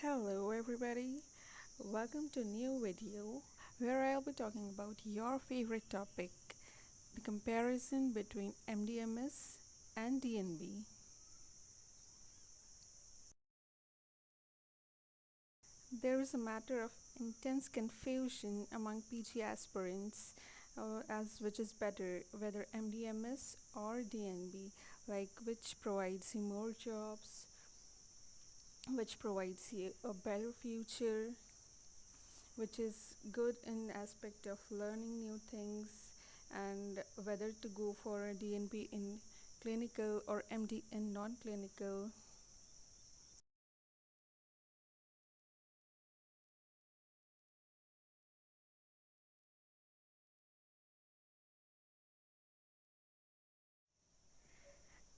Hello everybody, welcome to a new video where I'll be talking about your favorite topic, the comparison between MDMS and DNB. There is a matter of intense confusion among PG aspirants as which is better, whether MDMS or DNB, like which provides you more jobs, which provides you a better future, which is good in aspect of learning new things, and whether to go for a DNB in clinical or MD in non-clinical.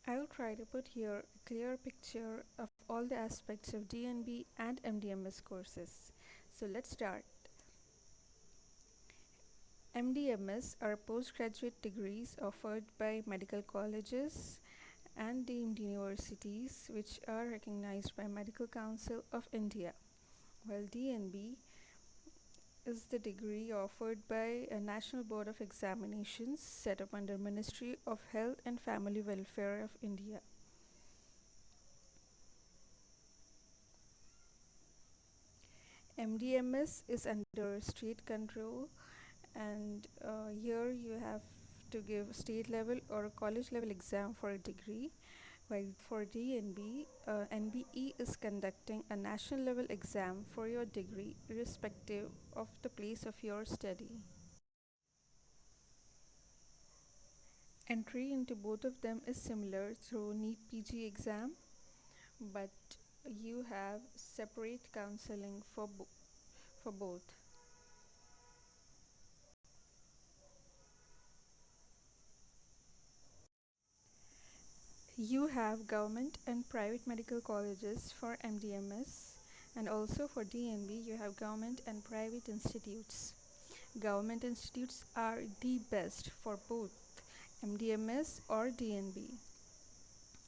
I will try to put here a clear picture of all the aspects of DNB and MDMS courses. So let's start. MDMS are postgraduate degrees offered by medical colleges and deemed universities which are recognized by Medical Council of India, while DNB is the degree offered by a National Board of Examinations set up under Ministry of Health and Family Welfare of India. MDMS is under state control, and here you have to give state level or college level exam for a degree, while for DNB, NBE is conducting a national level exam for your degree irrespective of the place of your study. Entry into both of them is similar through NEET PG exam, but you have separate counseling for both. You have government and private medical colleges for MDMS, and also for DNB you have government and private institutes. Government institutes are the best for both MDMS or DNB.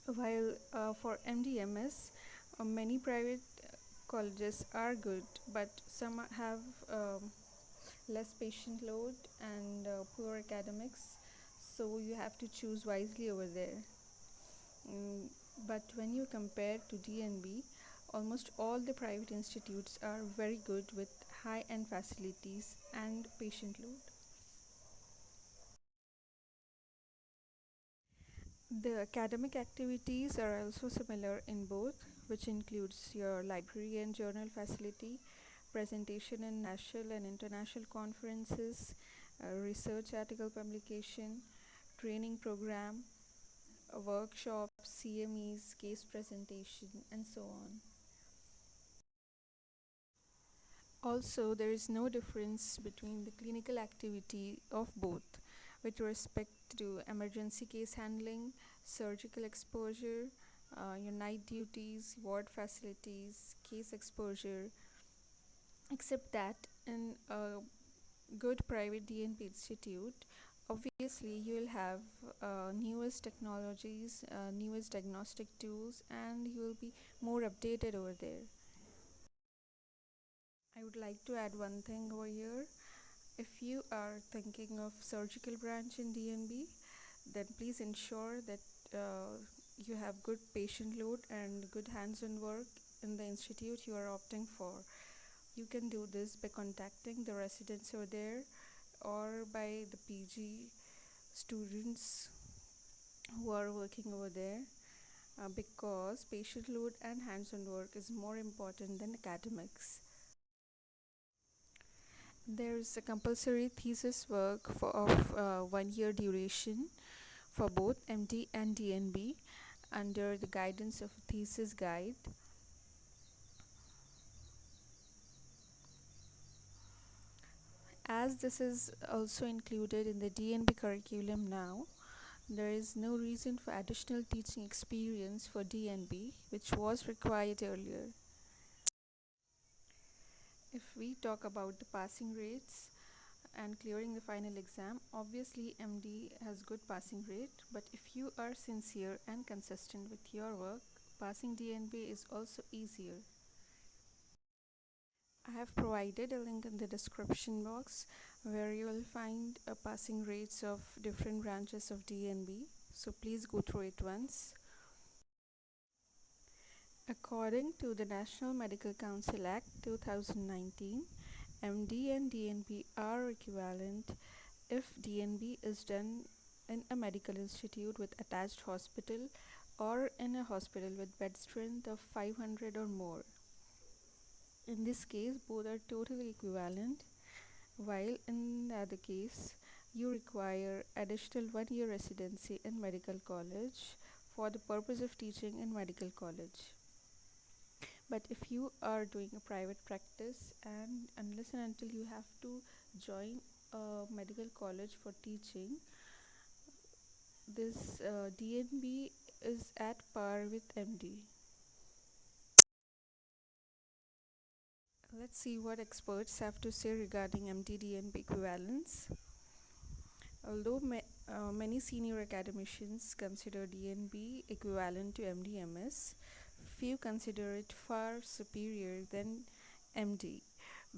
While for MDMS, many private colleges are good, but some have less patient load and poor academics, so you have to choose wisely over there. But when you compare to DNB, almost all the private institutes are very good with high-end facilities and patient load. The academic activities are also similar in both, which includes your library and journal facility, presentation in national and international conferences, research article publication, training program, workshops, CMEs, case presentation, and so on. Also, there is no difference between the clinical activity of both with respect to emergency case handling, surgical exposure, your night duties, ward facilities, case exposure, except that in a good private DNP institute, obviously you will have newest technologies, newest diagnostic tools, and you will be more updated over there. I would like to add one thing over here. If you are thinking of surgical branch in DNB, then please ensure that you have good patient load and good hands-on work in the institute you are opting for. You can do this by contacting the residents over there or by the PG students who are working over there, because patient load and hands-on work is more important than academics. There's a compulsory thesis work of 1 year duration for both MD and DNB under the guidance of a thesis guide. As this is also included in the DNB curriculum now, there is no reason for additional teaching experience for DNB, which was required earlier. If we talk about the passing rates and clearing the final exam, obviously MD has good passing rate, but if you are sincere and consistent with your work, passing DNB is also easier. I have provided a link in the description box where you will find passing rates of different branches of DNB. So please go through it once. According to the National Medical Council Act 2019, MD and DNB are equivalent if DNB is done in a medical institute with attached hospital or in a hospital with bed strength of 500 or more. In this case, both are totally equivalent, while in the other case, you require additional 1 year residency in medical college for the purpose of teaching in medical college. But if you are doing a private practice, and unless and until you have to join a medical college for teaching, this DNB is at par with MD. Let's see what experts have to say regarding MD-DNB equivalence. Although many senior academicians consider DNB equivalent to MD-MS, few consider it far superior than MD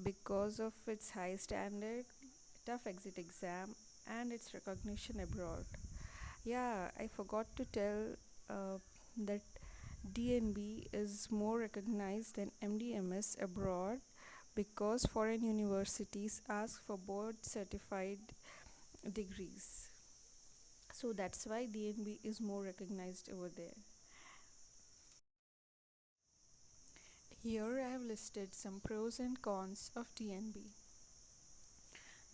because of its high standard, tough exit exam, and its recognition abroad. Yeah, I forgot to tell that DNB is more recognized than MD-MS abroad because foreign universities ask for board certified degrees. So that's why DNB is more recognized over there. Here I have listed some pros and cons of DNB.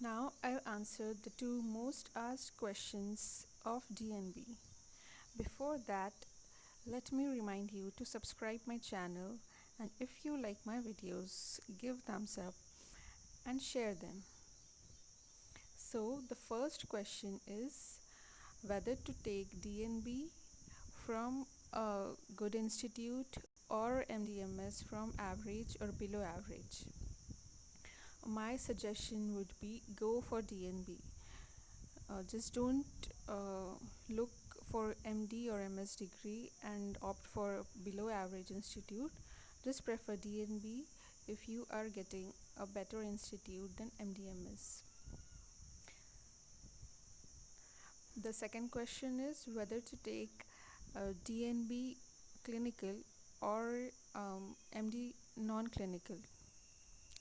Now I'll answer the two most asked questions of DNB. Before that, let me remind you to subscribe my channel, and if you like my videos, give thumbs up and share them. So the first question is whether to take DNB from a good institute or MD-MS from average or below average. My suggestion would be go for DNB. Just don't look for MD or MS degree and opt for below average institute. Just prefer DNB if you are getting a better institute than MD-MS. The second question is whether to take DNB clinical or MD non-clinical.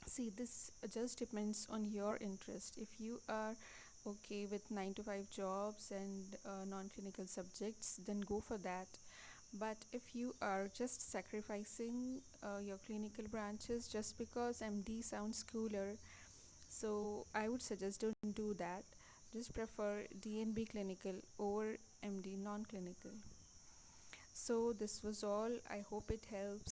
See, this just depends on your interest. If you are okay with 9 to 5 jobs and non-clinical subjects, then go for that. But if you are just sacrificing your clinical branches just because MD sounds cooler, so I would suggest don't do that. Just prefer DNB clinical over MD non-clinical. So this was all. I hope it helps.